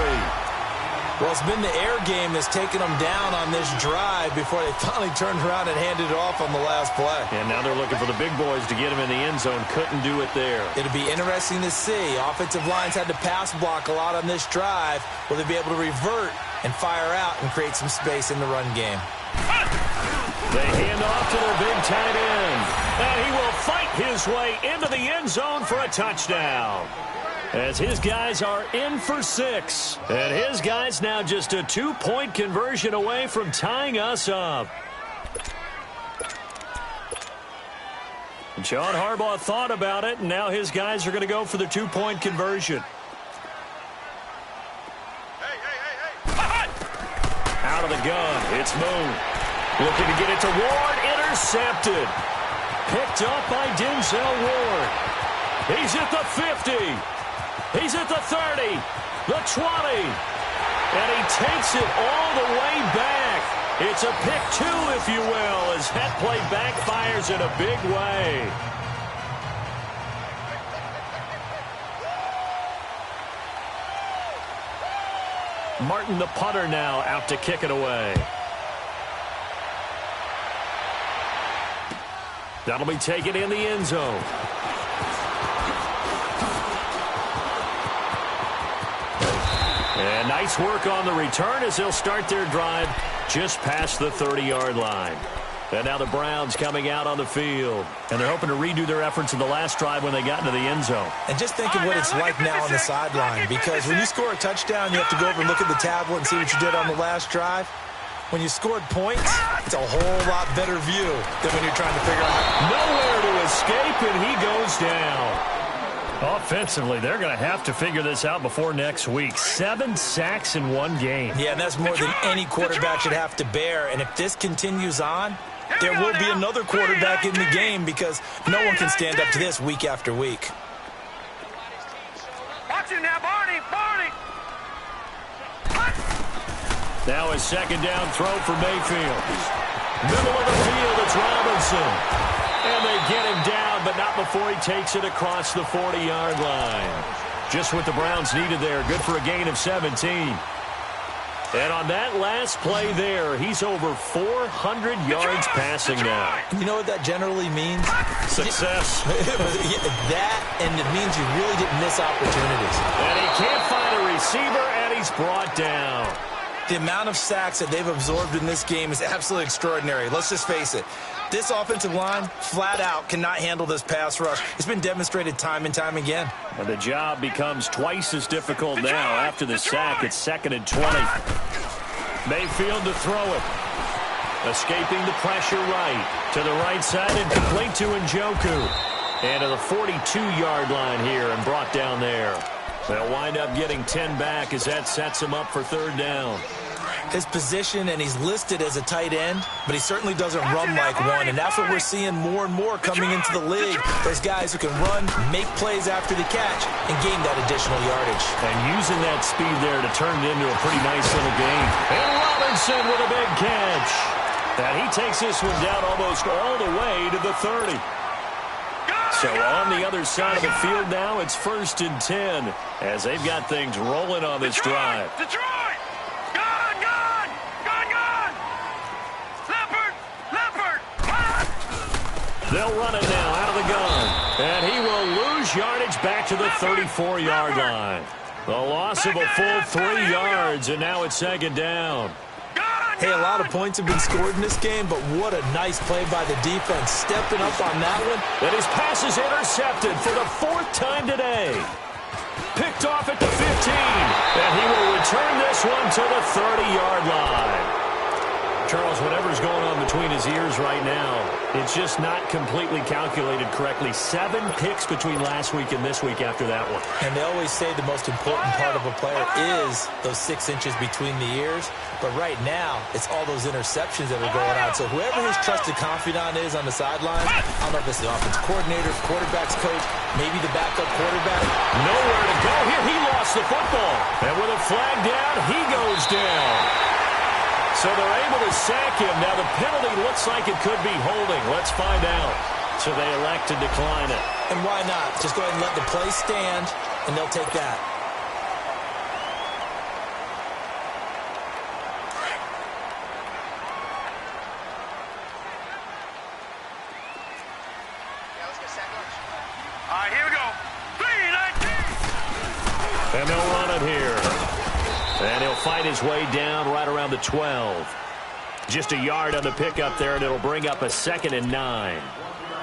Well, it's been the air game that's taken them down on this drive before they finally turned around and handed it off on the last play. And now they're looking for the big boys to get him in the end zone. Couldn't do it there. It'll be interesting to see. Offensive lines had to pass block a lot on this drive. Will they be able to revert and fire out and create some space in the run game? They hand off to their big tight end. And he will fight his way into the end zone for a touchdown. as his guys are in for 6. And his guys now just a 2-point conversion away from tying us up. John Harbaugh thought about it, and now his guys are going to go for the 2-point conversion. Out of the gun, it's Moon. Looking to get it to Ward, intercepted. Picked up by Denzel Ward. He's at the 50. He's at the 30, the 20. And he takes it all the way back. It's a pick 2, if you will, as that play backfires in a big way. Martin, the punter, now out to kick it away. That'll be taken in the end zone. And nice work on the return as they'll start their drive just past the 30-yard line. And now the Browns coming out on the field. And they're hoping to redo their efforts in the last drive when they got into the end zone. And just think of what it's like now on the sideline. Because when you score a touchdown, you have to go over and look at the tablet and see what you did on the last drive. When you scored points, it's a whole lot better view than when you're trying to figure out. Nowhere to escape, and he goes down. Offensively, they're going to have to figure this out before next week. 7 sacks in one game. Yeah, and that's more than any quarterback should have to bear. And if this continues on, there will be another quarterback in the game because no one can stand up to this week after week. Watch him now, Barney! Barney! Now a second down throw for Mayfield. Middle of the field, it's Robinson. And they get him down, but not before he takes it across the 40-yard line. Just what the Browns needed there. Good for a gain of 17. And on that last play there, he's over 400 yards passing now. You know what that generally means? Success. That, and it means you really didn't miss opportunities. And he can't find a receiver, and he's brought down. The amount of sacks that they've absorbed in this game is absolutely extraordinary. Let's just face it. This offensive line, flat out, cannot handle this pass rush. It's been demonstrated time and time again. And the job becomes twice as difficult now. After the sack, it's 2nd and 20. Mayfield to throw it. Escaping the pressure right. To the right side and complete to Njoku. And to the 42-yard line here and brought down there. They'll wind up getting 10 back as that sets him up for 3rd down. His position, and he's listed as a tight end, but he certainly doesn't run like one, and that's what we're seeing more and more coming into the league. Those guys who can run, make plays after the catch, and gain that additional yardage. And using that speed there to turn it into a pretty nice little game. And Robinson with a big catch. And he takes this one down almost all the way to the 30. So on the other side of the field now, it's 1st and 10 as they've got things rolling on this drive. Detroit! Gone! Gone! Gone! Gone! Leopard! Leopard! They'll run it now out of the gun. And he will lose yardage back to the 34-yard line. The loss of a full 3 yards, and now it's 2nd down. Hey, a lot of points have been scored in this game, but what a nice play by the defense. Stepping up on that one. And his pass is intercepted for the 4th time today. Picked off at the 15. And he will return this one to the 30-yard line. Charles, whatever's going on between his ears right now, it's just not completely calculated correctly. 7 picks between last week and this week after that one. And they always say the most important part of a player is those 6 inches between the ears. But right now, it's all those interceptions that are going on. So whoever his trusted confidant is on the sideline, I don't know if it's the offensive coordinator, quarterback's coach, maybe the backup quarterback. Nowhere to go here. He lost the football. And with a flag down, he goes down. So they're able to sack him. Now the penalty looks like it could be holding. Let's find out. So they elect to decline it. And why not? Just go ahead and let the play stand, and they'll take that. All right, here we go. 3-19. And they'll run it here. And he'll fight his way down right around the 12. Just a yard on the pickup there, and it'll bring up a 2nd and 9.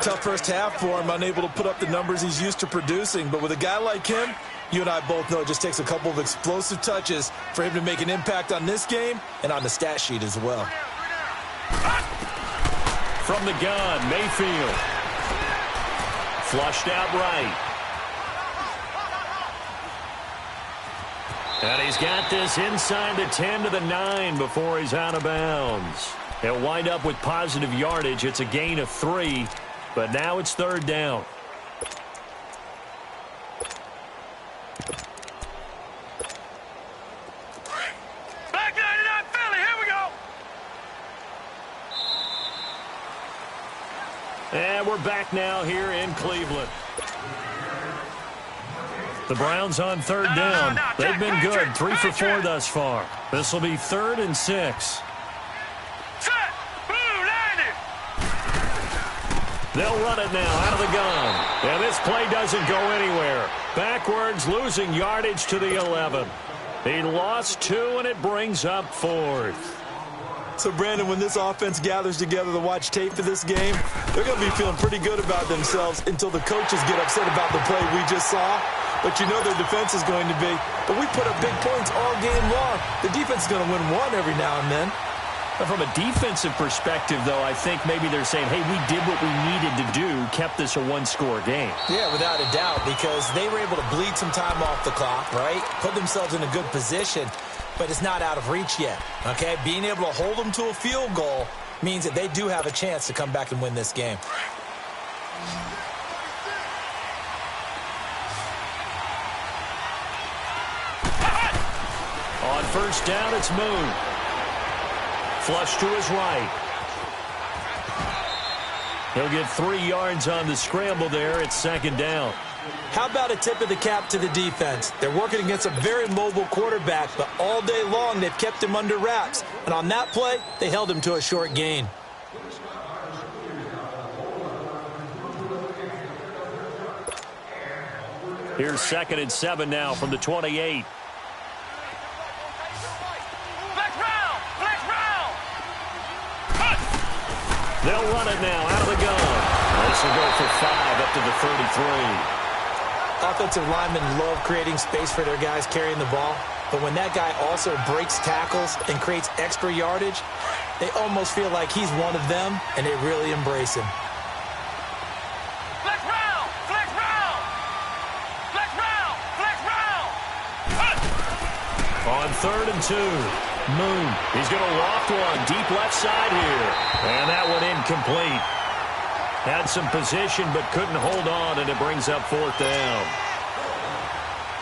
Tough first half for him, unable to put up the numbers he's used to producing. But with a guy like him, You and I both know it just takes a couple of explosive touches for him to make an impact on this game and on the stat sheet as well. From the gun, Mayfield. Flushed out right. And he's got this inside the 10 to the 9 before he's out of bounds. He'll wind up with positive yardage. It's a gain of 3, but now it's third down. Back 99 Philly, here we go. And we're back now here in Cleveland. The Browns on third down. They've been good, 3 for 4 thus far. This will be 3rd and 6. Set. Boom, landed. They'll run it now out of the gun. And this play doesn't go anywhere. Backwards, losing yardage to the 11. He lost 2, and it brings up 4th. So, Brandon, when this offense gathers together to watch tape for this game, they're going to be feeling pretty good about themselves until the coaches get upset about the play we just saw. But you know their defense is going to be. But we put up big points all game long. The defense is going to win one every now and then. But from a defensive perspective, though, I think maybe they're saying, hey, we did what we needed to do, kept this a one-score game. Yeah, without a doubt, because they were able to bleed some time off the clock, right? Put themselves in a good position, but it's not out of reach yet, okay? Being able to hold them to a field goal means that they do have a chance to come back and win this game. On first down, it's Moon. Flush to his right. He'll get 3 yards on the scramble there. It's 2nd down. How about a tip of the cap to the defense? They're working against a very mobile quarterback, but all day long they've kept him under wraps. And on that play, they held him to a short gain. Here's 2nd and 7 now from the 28. They'll run it now out of the gun. This will go for 5 up to the 33. Offensive linemen love creating space for their guys carrying the ball. But when that guy also breaks tackles and creates extra yardage, they almost feel like he's one of them, and they really embrace him. Flex round! Flex round! Flex round! Flex round! On 3rd and 2. Moon. He's going to loft one deep left side here. And that one incomplete. Had some position but couldn't hold on, and it brings up 4th down.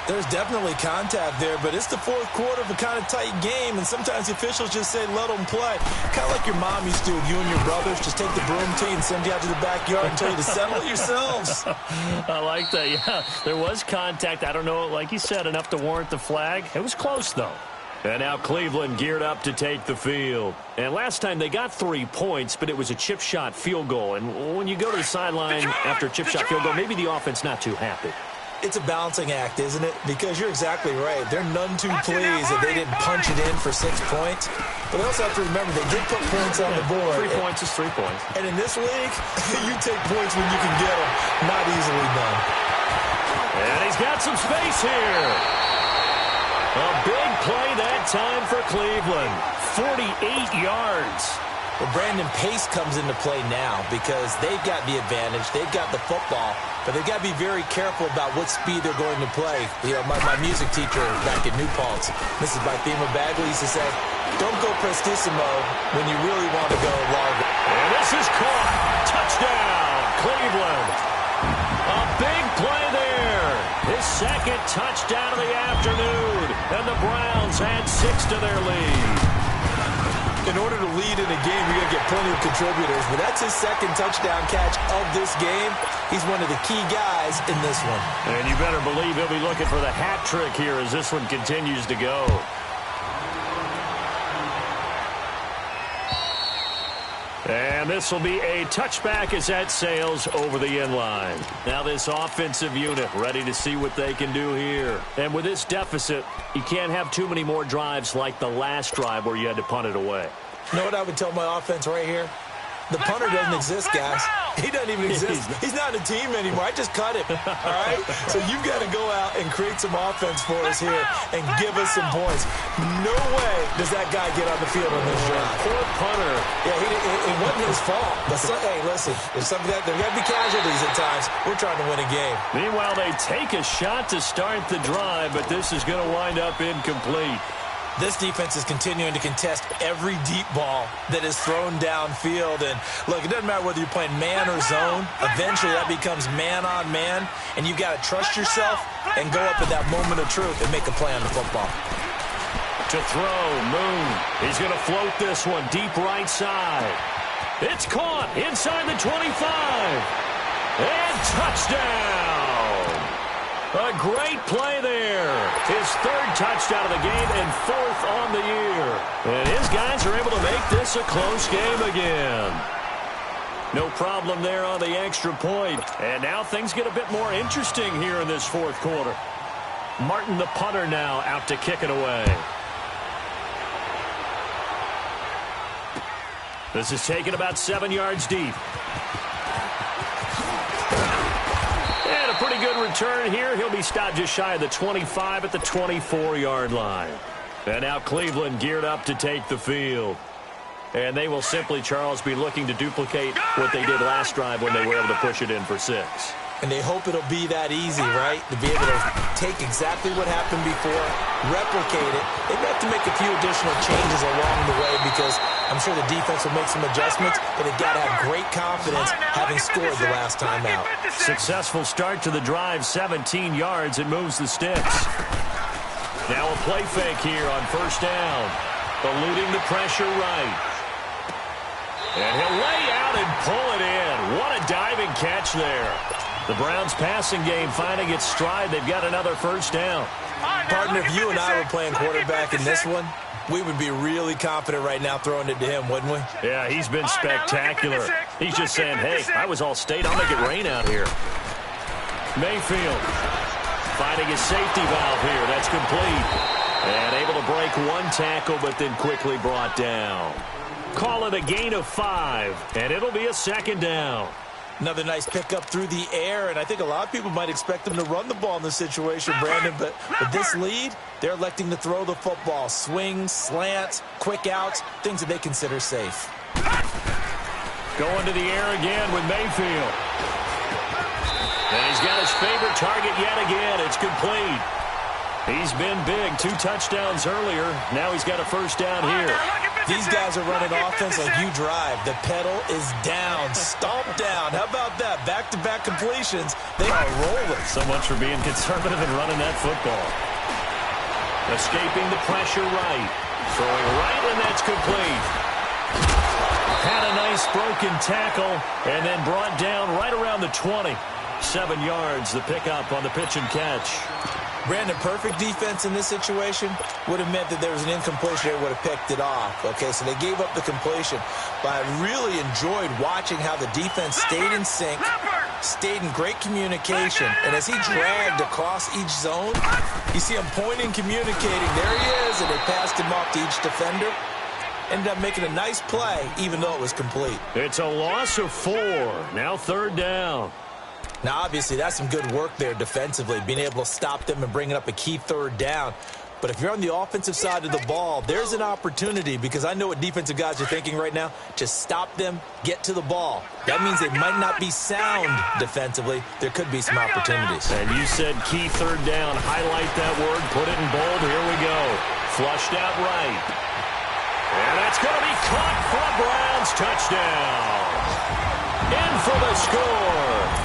There's definitely contact there, but it's the 4th quarter of a kind of tight game, and sometimes the officials just say, let them play. Kind of like your mom used to with you and your brothers. Just take the broom to you and send you out to the backyard and tell you to settle it yourselves. I like that. Yeah, there was contact. I don't know, like you said, enough to warrant the flag. It was close, though. And now Cleveland geared up to take the field. And last time they got 3 points, but it was a chip shot field goal. And when you go to the sideline after a chip shot field goal, maybe the offense not too happy. It's a balancing act, isn't it? Because you're exactly right. They're none too pleased that they didn't punch it in for 6 points. But they also have to remember they did put points on the board. 3 points is 3 points. And in this league, you take points when you can get them. Not easily done. And he's got some space here. A big play that time for Cleveland. 48 yards. Well, Brandon, pace comes into play now because they've got the advantage. They've got the football, but they've got to be very careful about what speed they're going to play. You know, my music teacher back at New Paltz, Mrs. Bythema Bagley, used to say, don't go prestissimo when you really want to go largo. And this is caught. Touchdown, Cleveland. A big play there. His 2nd touchdown of the afternoon. And the Browns add 6 to their lead. In order to lead in a game, you're going to get plenty of contributors. But that's his 2nd touchdown catch of this game. He's one of the key guys in this one. And you better believe he'll be looking for the hat trick here as this one continues to go. And this will be a touchback as that sails over the end line. Now this offensive unit ready to see what they can do here. And with this deficit, you can't have too many more drives like the last drive where you had to punt it away. You know what I would tell my offense right here? The punter doesn't exist, guys. He doesn't even exist. He's not in a team anymore. I just cut him, all right? So you've got to go out and create some offense for us here and give us some points. No way does that guy get on the field on this drive. Poor punter. Yeah, it wasn't his fault. But hey, listen, there's going to be casualties at times. We're trying to win a game. Meanwhile, they take a shot to start the drive, but this is going to wind up incomplete. This defense is continuing to contest every deep ball that is thrown downfield. And, look, it doesn't matter whether you're playing man or zone. Eventually, that becomes man-on-man, and you've got to trust yourself and go up at that moment of truth and make a play on the football. To throw, Moon. He's going to float this one deep right side. It's caught inside the 25. And touchdown. A great play there. His third touchdown of the game and fourth on the year. And his guys are able to make this a close game again. No problem there on the extra point. And now things get a bit more interesting here in this fourth quarter. Martin, the punter, now out to kick it away. This is taken about 7 yards deep. And a pretty good return here. He'll be stopped just shy of the 25 at the 24-yard line. And now Cleveland geared up to take the field. And they will simply, Charles, be looking to duplicate what they did last drive when they were able to push it in for 6. And they hope it'll be that easy, right? To be able to take exactly what happened before, replicate it. They have to make a few additional changes along the way because I'm sure the defense will make some adjustments, but they've got to have great confidence having scored the last time out. Successful start to the drive, 17 yards. It moves the sticks. Now a play fake here on first down. Eluding the pressure right. And he'll lay out and pull it in. What a diving catch there. The Browns passing game finding its stride. They've got another first down. Partner, if you and I were playing quarterback in this one, we would be really confident right now throwing it to him, wouldn't we? Yeah, he's been spectacular. He's just saying, hey, I was all state. I'll make it rain out here. Mayfield finding his safety valve here. That's complete. And able to break one tackle, but then quickly brought down. Call it a gain of 5, and it'll be a second down. Another nice pickup through the air, and I think a lot of people might expect them to run the ball in this situation, Brandon, but with this lead, they're electing to throw the football. Swings, slants, quick outs, things that they consider safe. Going to the air again with Mayfield. And he's got his favorite target yet again. It's complete. He's been big. 2 touchdowns earlier. Now he's got a first down here. These guys are running offense like you drive. The pedal is down, stomped down. How about that? Back-to-back completions. They are rolling. So much for being conservative and running that football. Escaping the pressure right. Throwing right, and that's complete. Had a nice broken tackle, and then brought down right around the 20. 7 yards, the pickup on the pitch and catch. Brandon, perfect defense in this situation would have meant that there was an incompletion. They would have picked it off. Okay, so they gave up the completion. But I really enjoyed watching how the defense stayed in sync, stayed in great communication. And as he dragged across each zone, you see him pointing, communicating. There he is, and they passed him off to each defender. Ended up making a nice play, even though it was complete. It's a loss of 4. Now third down. Now, obviously, that's some good work there defensively, being able to stop them and bringing up a key third down. But if you're on the offensive side of the ball, there's an opportunity, because I know what defensive guys are thinking right now. Just stop them, get to the ball. That means they might not be sound defensively. There could be some opportunities. And you said key third down. Highlight that word. Put it in bold. Here we go. Flushed out right. And that's going to be caught for a Browns touchdown. In for the score.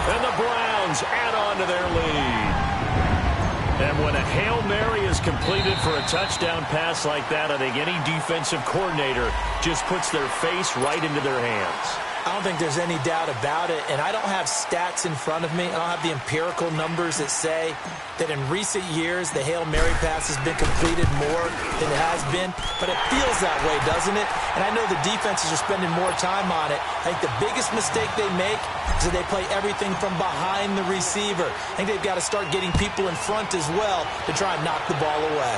And the Browns add on to their lead. And when a Hail Mary is completed for a touchdown pass like that, I think any defensive coordinator just puts their face right into their hands. I don't think there's any doubt about it, and I don't have stats in front of me. I don't have the empirical numbers that say that in recent years the Hail Mary pass has been completed more than it has been, but it feels that way, doesn't it? And I know the defenses are spending more time on it. I think the biggest mistake they make is that they play everything from behind the receiver. I think they've got to start getting people in front as well to try and knock the ball away.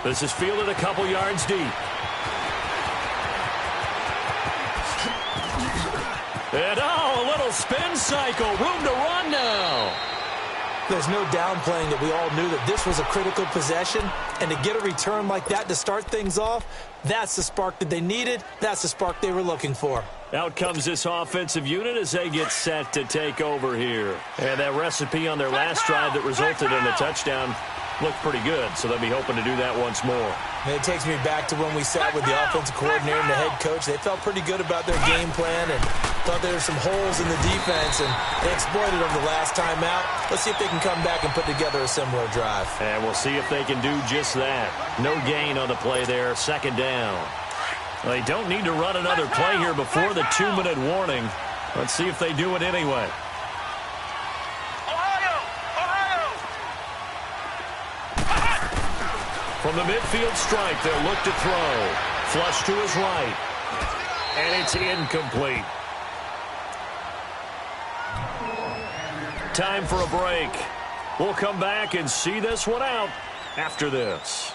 This is fielded a couple yards deep. And a little spin cycle. Room to run now. There's no downplaying that we all knew that this was a critical possession, and to get a return like that to start things off, that's the spark that they needed. That's the spark they were looking for. Out comes this offensive unit as they get set to take over here. And that recipe on their last drive that resulted in a touchdown looked pretty good, so they'll be hoping to do that once more. And it takes me back to when we sat with the offensive coordinator and the head coach. They felt pretty good about their game plan and thought there were some holes in the defense, and they exploited them the last time out. Let's see if they can come back and put together a similar drive. And we'll see if they can do just that. No gain on the play there, second down. They don't need to run another play here before the 2-minute warning. Let's see if they do it anyway. From the midfield stripe, they'll look to throw. Flush to his right. And it's incomplete. Time for a break. We'll come back and see this one out after this.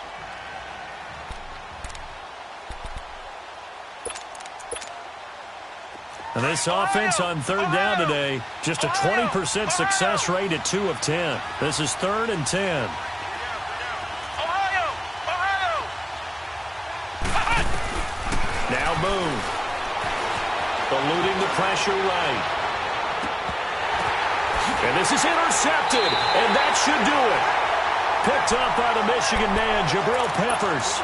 And this offense on third down today, just a 20% success rate at 2 of 10. This is 3rd and 10. Now Boone. Eluding the pressure right. And this is intercepted, and that should do it. Picked up by the Michigan man, Jabril Peppers.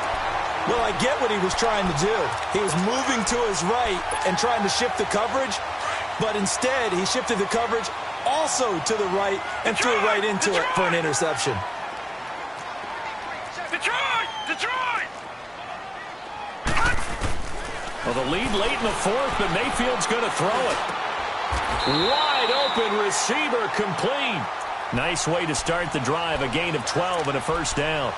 Well, I get what he was trying to do. He was moving to his right and trying to shift the coverage, but instead he shifted the coverage also to the right and threw it right into it for an interception. Detroit! Well, the lead late in the 4th, but Mayfield's going to throw it. Wide open receiver complete. Nice way to start the drive, a gain of 12 and a first down.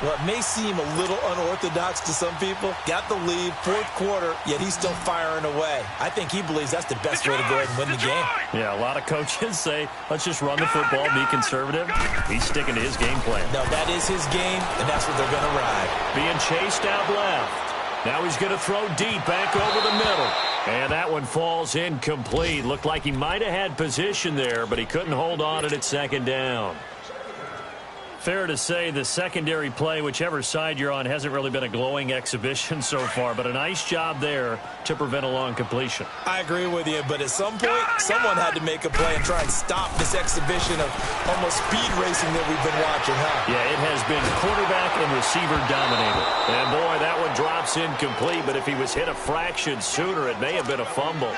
Well, it may seem a little unorthodox to some people. Got the lead, 4th quarter, yet he's still firing away. I think he believes that's the best way to go ahead and win the game. Yeah, a lot of coaches say, let's just run the football, be conservative. He's sticking to his game plan. No, that is his game, and that's what they're going to ride. Being chased out left. Now he's going to throw deep back over the middle. And that one falls incomplete. Looked like he might have had position there, but he couldn't hold on at second down. Fair to say the secondary play, whichever side you're on, hasn't really been a glowing exhibition so far, but a nice job there to prevent a long completion. I agree with you, but at some point, someone had to make a play and try and stop this exhibition of almost speed racing that we've been watching, huh? Yeah, it has been quarterback and receiver dominated. And boy, that one drops incomplete, but if he was hit a fraction sooner, it may have been a fumble.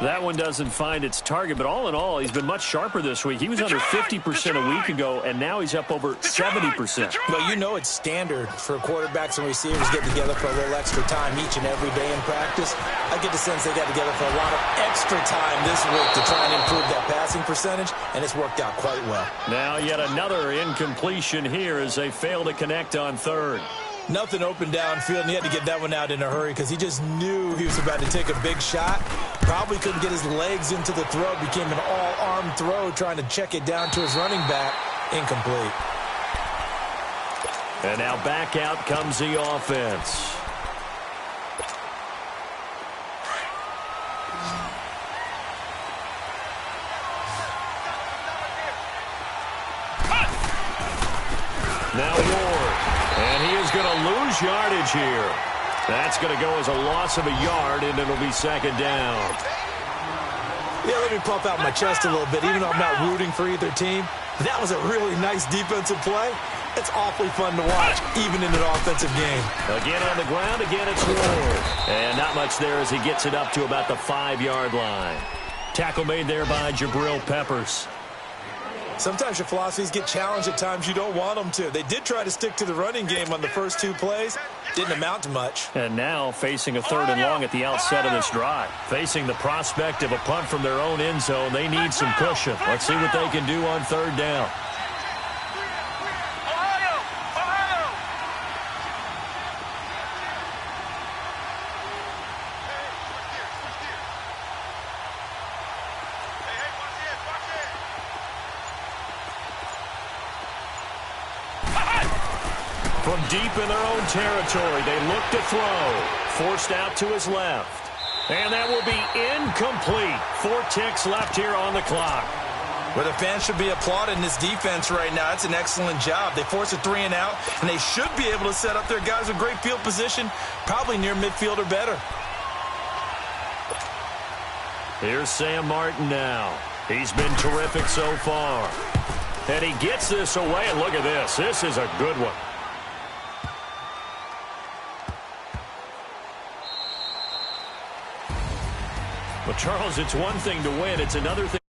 That one doesn't find its target, but all in all, he's been much sharper this week. He was under 50% a week ago, and now he's up over 70%. Well, you know it's standard for quarterbacks and receivers get together for a little extra time each and every day in practice. I get the sense they got together for a lot of extra time this week to try and improve that passing percentage, and it's worked out quite well. Now yet another incompletion here as they fail to connect on third. Nothing open downfield, and he had to get that one out in a hurry because he just knew he was about to take a big shot. Probably couldn't get his legs into the throw. Became an all-arm throw trying to check it down to his running back. Incomplete. And now back out comes the offense. Now Ward. And he is going to lose yardage here. That's going to go as a loss of a yard, and it'll be second down. Yeah, let me puff out my chest a little bit, even though I'm not rooting for either team. That was a really nice defensive play. It's awfully fun to watch, even in an offensive game. Again on the ground, again it's Ward. And not much there as he gets it up to about the 5-yard line. Tackle made there by Jabril Peppers. Sometimes your philosophies get challenged at times you don't want them to. They did try to stick to the running game on the first 2 plays. Didn't amount to much. And now facing a 3rd and long at the outset of this drive. Facing the prospect of a punt from their own end zone, they need some cushion. Let's see what they can do on 3rd down. From deep in their own territory, they look to throw. Forced out to his left. And that will be incomplete. 4 ticks left here on the clock. Well, the fans should be applauding this defense right now. It's an excellent job. They force a 3 and out, and they should be able to set up their guys with great field position, probably near midfield or better. Here's Sam Martin now. He's been terrific so far. And he gets this away, and look at this. This is a good one. Well, Charles, it's one thing to win. It's another thing.